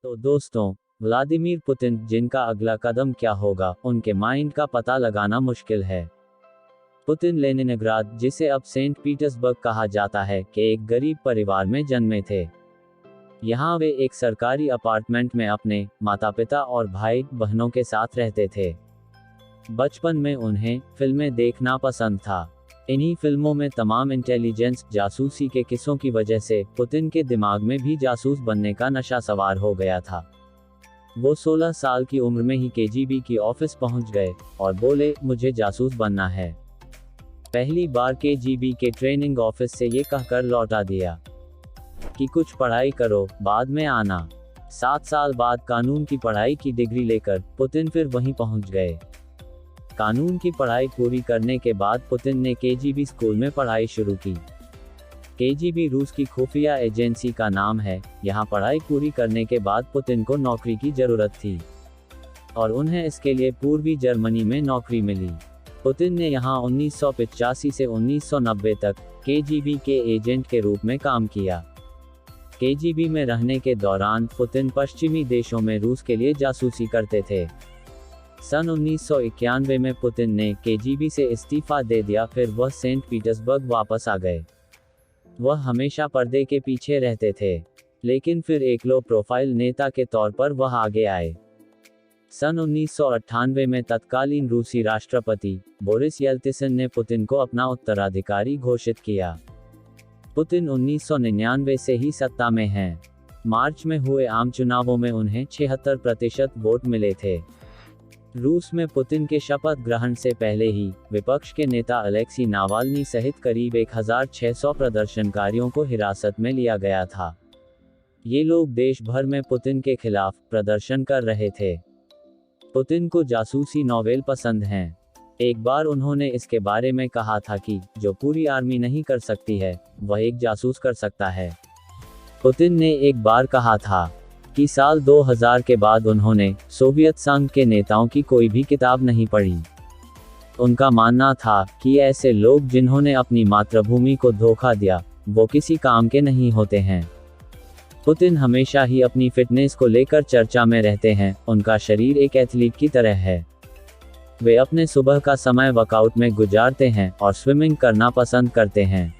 तो दोस्तों, Vladimir Putin जिनका अगला कदम क्या होगा, उनके माइंड का पता लगाना मुश्किल है। पुतिन लेनिनग्राद, जिसे अब सेंट पीटर्सबर्ग कहा जाता है, के एक गरीब परिवार में जन्मे थे। यहाँ वे एक सरकारी अपार्टमेंट में अपने माता पिता और भाई बहनों के साथ रहते थे। बचपन में उन्हें फिल्में देखना पसंद था। इन्हीं फिल्मों में तमाम इंटेलिजेंस जासूसी के किस्सों की वजह से पुतिन के दिमाग में भी जासूस बनने का नशा सवार हो गया था। वो 16 साल की उम्र में ही केजीबी की ऑफिस पहुंच गए और बोले, मुझे जासूस बनना है। पहली बार केजीबी के ट्रेनिंग ऑफिस से ये कहकर लौटा दिया कि कुछ पढ़ाई करो, बाद में आना। 7 साल बाद कानून की पढ़ाई की डिग्री लेकर पुतिन फिर वहीं पहुंच गए। कानून की पढ़ाई पूरी करने के बाद पुतिन ने केजीबी स्कूल में पढ़ाई शुरू की। केजीबी रूस की खुफिया एजेंसी का नाम है। यहाँ पढ़ाई पूरी करने के बाद पुतिन को नौकरी की जरूरत थी और उन्हें इसके लिए पूर्वी जर्मनी में नौकरी मिली। पुतिन ने यहाँ 1985 से 1990 तक केजीबी के एजेंट के रूप में काम किया। केजीबी में रहने के दौरान पुतिन पश्चिमी देशों में रूस के लिए जासूसी करते थे। सन 1991 में पुतिन ने केजीबी से इस्तीफा दे दिया, फिर वह सेंट पीटर्सबर्ग वापस आ गए। वह हमेशा पर्दे के पीछे रहते थे, लेकिन फिर एक लो प्रोफाइल नेता के तौर पर वह आगे आए। सन 1998 में तत्कालीन रूसी राष्ट्रपति बोरिस येल्त्सिन ने पुतिन को अपना उत्तराधिकारी घोषित किया। पुतिन 1999 से ही सत्ता में हैं। मार्च में हुए आम चुनावों में उन्हें 76% वोट मिले थे। रूस में पुतिन के शपथ ग्रहण से पहले ही विपक्ष के नेता अलेक्सी नावाल्नी सहित करीब 1600 प्रदर्शनकारियों को हिरासत में लिया गया था। ये लोग देश भर में पुतिन के खिलाफ प्रदर्शन कर रहे थे। पुतिन को जासूसी नॉवेल पसंद हैं। एक बार उन्होंने इसके बारे में कहा था कि जो पूरी आर्मी नहीं कर सकती है, वह एक जासूस कर सकता है। पुतिन ने एक बार कहा था कि साल 2000 के बाद उन्होंने सोवियत संघ के नेताओं की कोई भी किताब नहीं पढ़ी। उनका मानना था कि ऐसे लोग जिन्होंने अपनी मातृभूमि को धोखा दिया, वो किसी काम के नहीं होते हैं। पुतिन हमेशा ही अपनी फिटनेस को लेकर चर्चा में रहते हैं। उनका शरीर एक एथलीट की तरह है। वे अपने सुबह का समय वर्कआउट में गुजारते हैं और स्विमिंग करना पसंद करते हैं।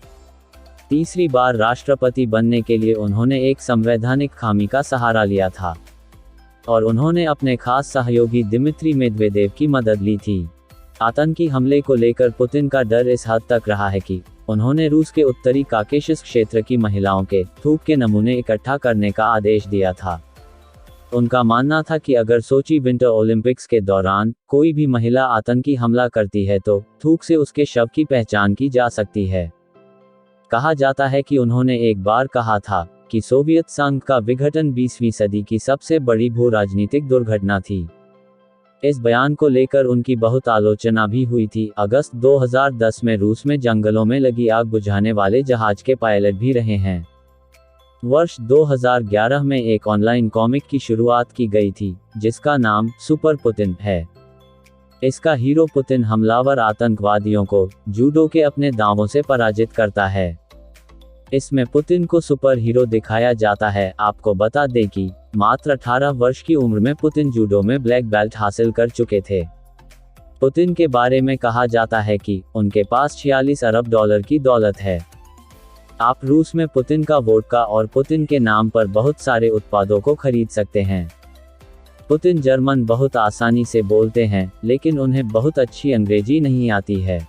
तीसरी बार राष्ट्रपति बनने के लिए उन्होंने एक संवैधानिक खामी का सहारा लिया था और उन्होंने अपने खास सहयोगी दिमित्री मेदवेदेव की मदद ली थी। आतंकी हमले को लेकर पुतिन का डर इस हद तक रहा है कि उन्होंने रूस के उत्तरी काकेशस क्षेत्र की महिलाओं के थूक के नमूने इकट्ठा करने का आदेश दिया था। उनका मानना था कि अगर सोची विंटर ओलंपिक्स के दौरान कोई भी महिला आतंकी हमला करती है तो थूक से उसके शव की पहचान की जा सकती है। कहा जाता है कि उन्होंने एक बार कहा था कि सोवियत संघ का विघटन 20वीं सदी की सबसे बड़ी भू राजनीतिक दुर्घटना थी। इस बयान को लेकर उनकी बहुत आलोचना भी हुई थी। अगस्त 2010 में रूस में जंगलों में लगी आग बुझाने वाले जहाज के पायलट भी रहे हैं। वर्ष 2011 में एक ऑनलाइन कॉमिक की शुरुआत की गई थी जिसका नाम सुपर पुतिन है। इसका हीरो पुतिन हमलावर आतंकवादियों को जूडो के अपने दांवों से पराजित करता है। इसमें पुतिन को सुपर हीरो दिखाया जाता है। आपको बता दें कि मात्र 18 वर्ष की उम्र में पुतिन जूडो में ब्लैक बेल्ट हासिल कर चुके थे। पुतिन के बारे में कहा जाता है कि उनके पास $46 अरब की दौलत है। आप रूस में पुतिन का वोडका और पुतिन के नाम पर बहुत सारे उत्पादों को खरीद सकते हैं। पुतिन जर्मन बहुत आसानी से बोलते हैं, लेकिन उन्हें बहुत अच्छी अंग्रेजी नहीं आती है।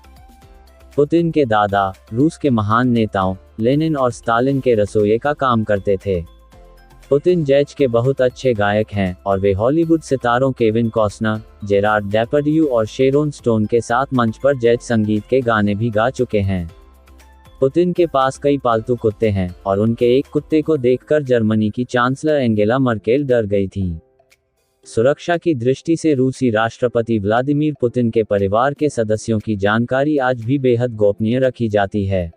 पुतिन के दादा रूस के महान नेताओं लेनिन और स्टालिन के रसोइये का काम करते थे। पुतिन जैज के बहुत अच्छे गायक हैं और वे हॉलीवुड सितारों केविन कॉस्टर, जेरार्ड डेपर्डियू और शेरोन स्टोन के साथ मंच पर जैज संगीत के गाने भी गा चुके हैं। पुतिन के पास कई पालतू कुत्ते हैं और उनके एक कुत्ते को देखकर जर्मनी की चांसलर एंगेला मर्केल डर गई थी। सुरक्षा की दृष्टि से रूसी राष्ट्रपति व्लादिमीर पुतिन के परिवार के सदस्यों की जानकारी आज भी बेहद गोपनीय रखी जाती है।